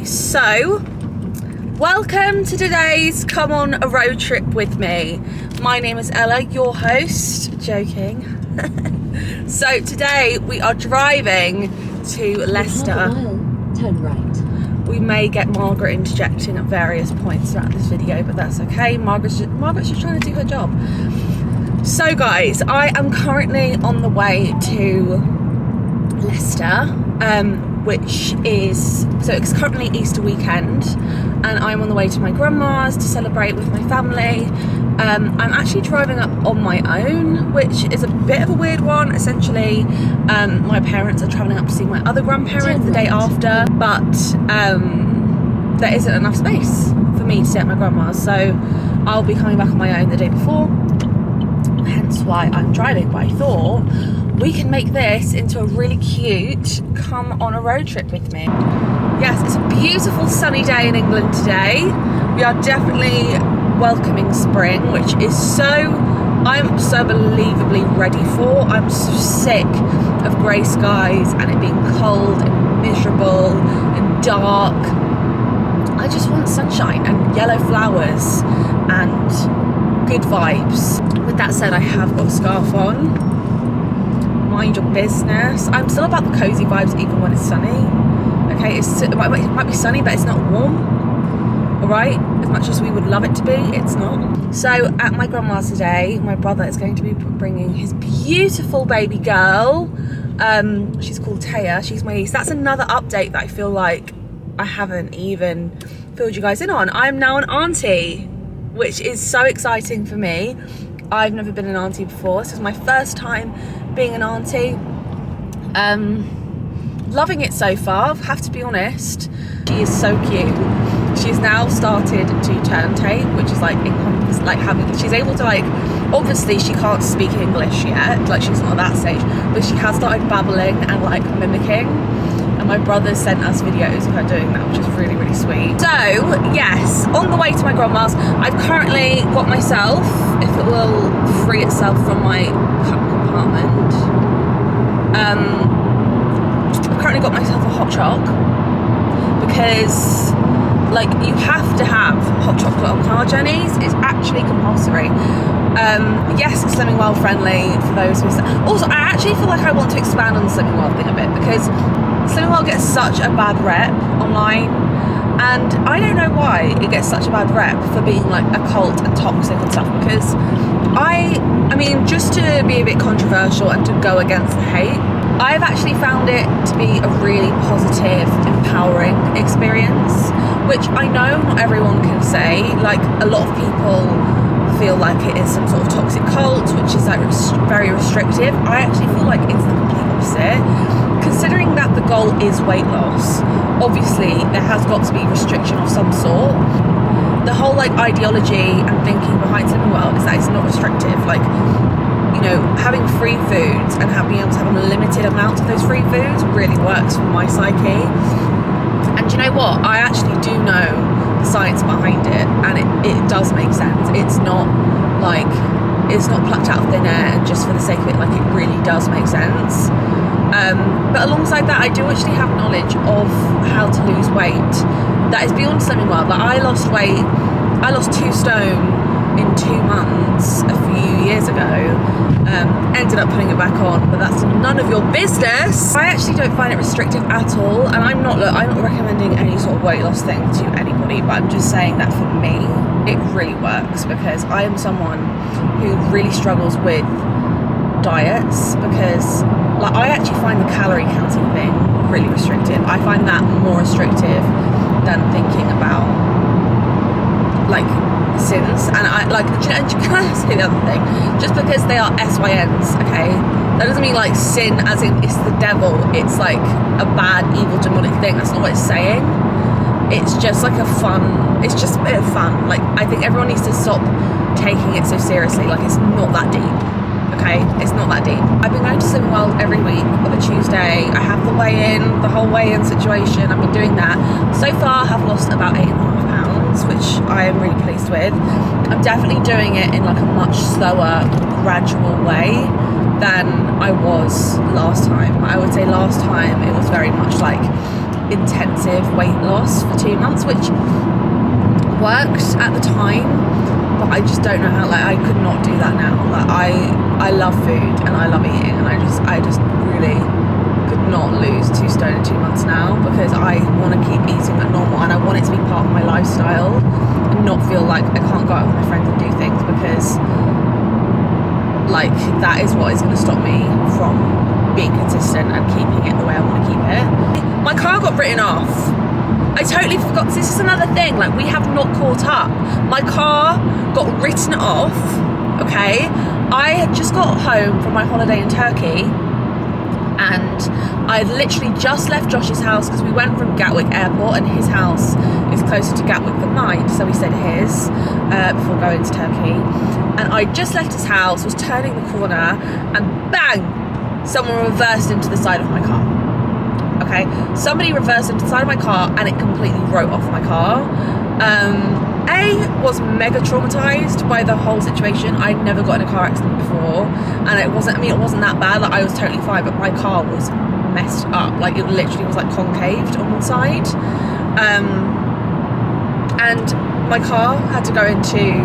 Okay, so welcome to today's Come on a Road Trip with me. My name is Ella, your host. Joking. So today we are driving to Leicester. In half a mile, turn right. We may get Margaret interjecting at various points throughout this video, but that's okay. Margaret's just trying to do her job. So guys, I am currently on the way to Leicester, it's currently Easter weekend, and I'm on the way to my grandma's to celebrate with my family. I'm actually driving up on my own, which is a bit of a weird one. Essentially, my parents are travelling up to see my other grandparents the day after, but there isn't enough space for me to stay at my grandma's, so I'll be coming back on my own the day before, hence why I'm driving. But I thought we can make this into a really cute come on a road trip with me. Yes, it's a beautiful sunny day in England today. We are definitely welcoming spring, which is I'm so believably ready for. I'm so sick of grey skies and it being cold and miserable and dark. I just want sunshine and yellow flowers and good vibes. With that said, I have got a scarf on. Mind your business. I'm still about the cozy vibes even when it's sunny. Okay, it might be sunny, but it's not warm. Alright, as much as we would love it to be, it's not. So at my grandma's today, my brother is going to be bringing his beautiful baby girl. She's called Taya. She's my niece. That's another update that I feel like I haven't even filled you guys in on. I'm now an auntie, which is so exciting for me. I've never been an auntie before. This is my first time being an auntie. Loving it so far, have to be honest. She is so cute. She's now started to turn tape, which is she's able to obviously she can't speak English yet, she's not at that stage, but she has started babbling and mimicking. And my brother sent us videos of her doing that, which is really, really sweet. So, yes, on the way to my grandma's, I've currently got myself, if it will free itself from my compartment, I've currently got myself a hot choc, because, you have to have hot chocolate on car journeys. It's actually compulsory. Yes, it's Slimming World friendly for those who... Also, I actually feel like I want to expand on the Slimming World thing a bit, because Slimming World gets such a bad rep online, and I don't know why it gets such a bad rep for being a cult and toxic and stuff, because I mean, just to be a bit controversial and to go against the hate, I've actually found it to be a really positive, empowering experience, which I know not everyone can say. A lot of people feel like it is some sort of toxic cult, which is very restrictive. I actually feel like it's the complete opposite. Considering that the goal is weight loss, obviously there has got to be restriction of some sort. The whole ideology and thinking behind Slimming World is that it's not restrictive. Having free foods and being able to have a limited amount of those free foods really works for my psyche. And you know what? I actually do know the science behind it, and it does make sense. It's not plucked out of thin air and just for the sake of it. It really does make sense. But alongside that, I do actually have knowledge of how to lose weight that is beyond Slimming World. I lost weight. I lost 2 stone in 2 months a few years ago. Ended up putting it back on, but that's none of your business. I actually don't find it restrictive at all, and I'm not recommending any sort of weight loss thing to anybody, but I'm just saying that for me it really works, because I am someone who really struggles with diets, because I actually find the calorie counting thing really restrictive. I find that more restrictive than thinking about sins. And can I say the other thing? Just because they are SYNs, okay, that doesn't mean sin as in it's the devil. It's a bad, evil, demonic thing. That's not what it's saying. It's just it's just a bit of fun. I think everyone needs to stop taking it so seriously. It's not that deep. Okay, it's not that deep. I've been going to Slimming World every week on a Tuesday. I have the whole weigh-in situation. I've been doing that. So far, I have lost about 8.5 pounds, which I am really pleased with. I'm definitely doing it in a much slower, gradual way than I was last time. I would say last time it was very much intensive weight loss for 2 months, which worked at the time, but I just don't know how, like, I could not do that now. Like, I love food and I love eating, and I just really could not lose 2 stone in 2 months now, because I want to keep eating like normal, and I want it to be part of my lifestyle and not feel like I can't go out with my friends and do things, because like that is what is going to stop me from being consistent and keeping it the way I want to keep it. My car got written off. I totally forgot. This is another thing, like, we have not caught up. My car got written off, okay? I had just got home from my holiday in Turkey, and I had literally just left Josh's house, because we went from Gatwick Airport and his house is closer to Gatwick than mine, so we said his before going to Turkey. And I just left his house, was turning the corner, and bang, someone reversed into the side of my car. Okay, somebody reversed into the side of my car and it completely wrote off my car. Was mega traumatized by the whole situation. I'd never got in a car accident before, and it wasn't that bad. Like, I was totally fine, but my car was messed up. Like, it literally was like concaved on one side. And my car had to go into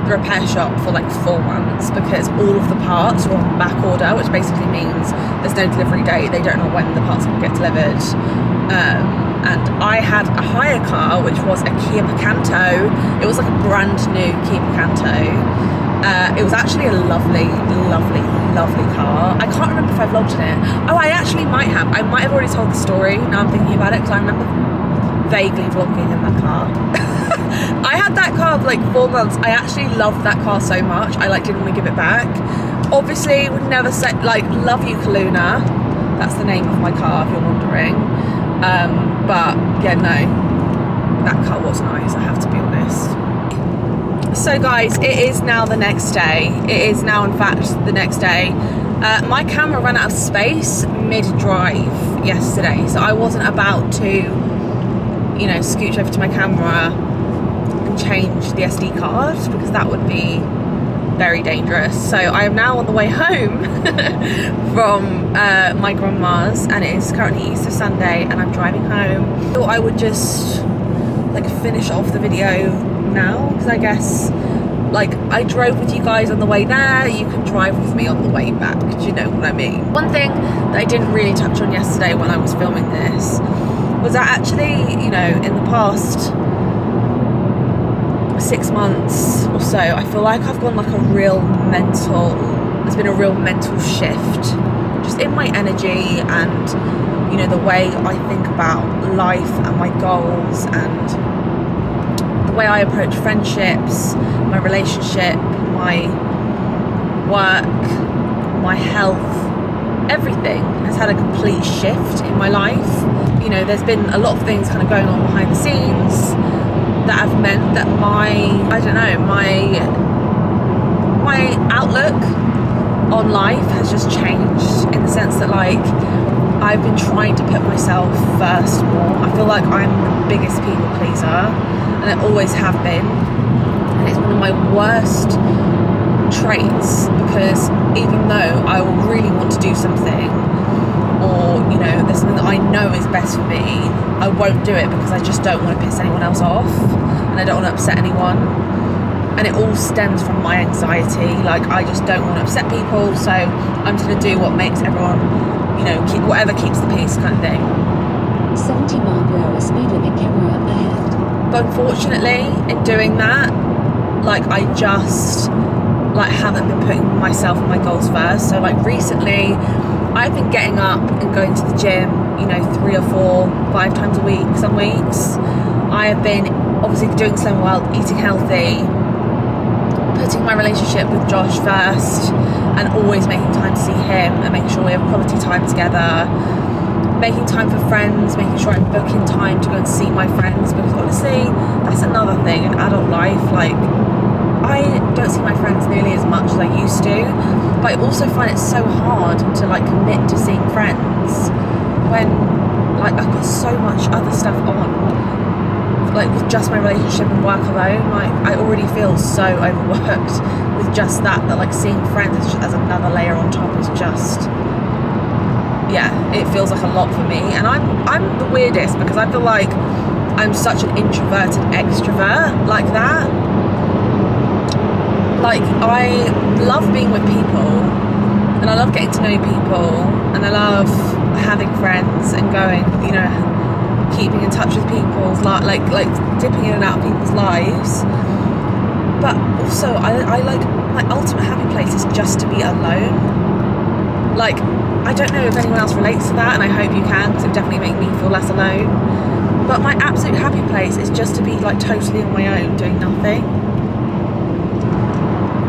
the repair shop for like 4 months, because all of the parts were on back order, which basically means there's no delivery date. They don't know when the parts will get delivered. And I had a hire car, which was a Kia Picanto. It was like a brand new Kia Picanto. It was actually a lovely, lovely, lovely car. I can't remember if I vlogged in it. Oh, I actually might have. I might have already told the story, now I'm thinking about it, because I remember vaguely vlogging in that car. I had that car for like 4 months. I actually loved that car so much. I like didn't want to give it back. Obviously would never say, like, love you Kaluna. That's the name of my car, if you're wondering. But yeah, no, that car was nice, I have to be honest. So guys, it is now the next day. It is now, in fact, the next day. My camera ran out of space mid-drive yesterday, so I wasn't about to, you know, scooch over to my camera and change the SD card, because that would be very dangerous. So I am now on the way home from my grandma's, and it is currently Easter Sunday, and I'm driving home. So I would just like finish off the video now, because I guess, like, I drove with you guys on the way there, you can drive with me on the way back, do you know what I mean? One thing that I didn't really touch on yesterday when I was filming this was that actually, you know, in the past 6 months or so, I feel like I've gone like there's been a real mental shift just in my energy, and, you know, the way I think about life and my goals, and the way I approach friendships, my relationship, my work, my health, everything has had a complete shift in my life. You know, there's been a lot of things kind of going on behind the scenes that have meant that my outlook on life has just changed, in the sense that, like, I've been trying to put myself first more. I feel like I'm the biggest people pleaser, and I always have been, and it's one of my worst traits, because even though I will really want to do something, or, you know, there's something that I know is best for me, I won't do it, because I just don't want to piss anyone else off, and I don't want to upset anyone. And it all stems from my anxiety. Like, I just don't want to upset people, so I'm just going to do what makes everyone, you know, whatever keeps the peace, kind of thing. 70 mph speed limit, camera ahead. But unfortunately, in doing that, like, I just, like, haven't been putting myself and my goals first. So, like, recently, I've been getting up and going to the gym, you know, 3 or 4, 5 times a week, some weeks. I have been obviously doing Slim Wild, eating healthy, putting my relationship with Josh first, and always making time to see him and making sure we have quality time together, making time for friends, making sure I'm booking time to go and see my friends, because honestly, that's another thing in adult life. Like, I don't see my friends nearly as much as I used to, but I also find it so hard to, like, commit to seeing friends when, like, I've got so much other stuff on. Like, with just my relationship and work alone, like, I already feel so overworked with just that, like, seeing friends is just, as another layer on top, is just, yeah, it feels like a lot for me. And I'm the weirdest because I feel like I'm such an introverted extrovert like that. Like, I love being with people, and I love getting to know people, and I love having friends and going, you know, keeping in touch with people's like dipping in and out of people's lives. But also I like, my ultimate happy place is just to be alone. Like, I don't know if anyone else relates to that, and I hope you can, because it would definitely make me feel less alone. But my absolute happy place is just to be like totally on my own, doing nothing.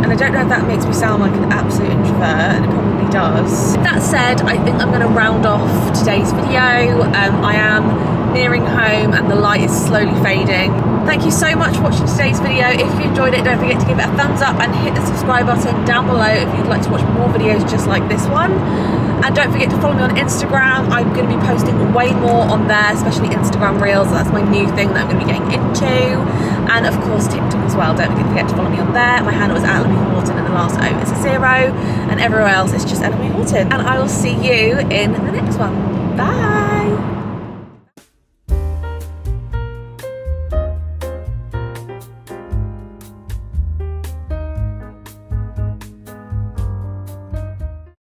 And I don't know if that makes me sound like an absolute introvert, and it probably does. That said, I think I'm going to round off today's video. I am nearing home and the light is slowly fading. Thank you so much for watching today's video. If you enjoyed it, don't forget to give it a thumbs up and hit the subscribe button down below if you'd like to watch more videos just like this one. And don't forget to follow me on Instagram. I'm going to be posting way more on there, especially Instagram Reels. That's my new thing that I'm going to be getting into. And of course TikTok as well. Don't forget to follow me on there. My handle is ella.houghton and the last O is a 0. And everywhere else it's just ella.houghton. And I will see you in the next one. Bye!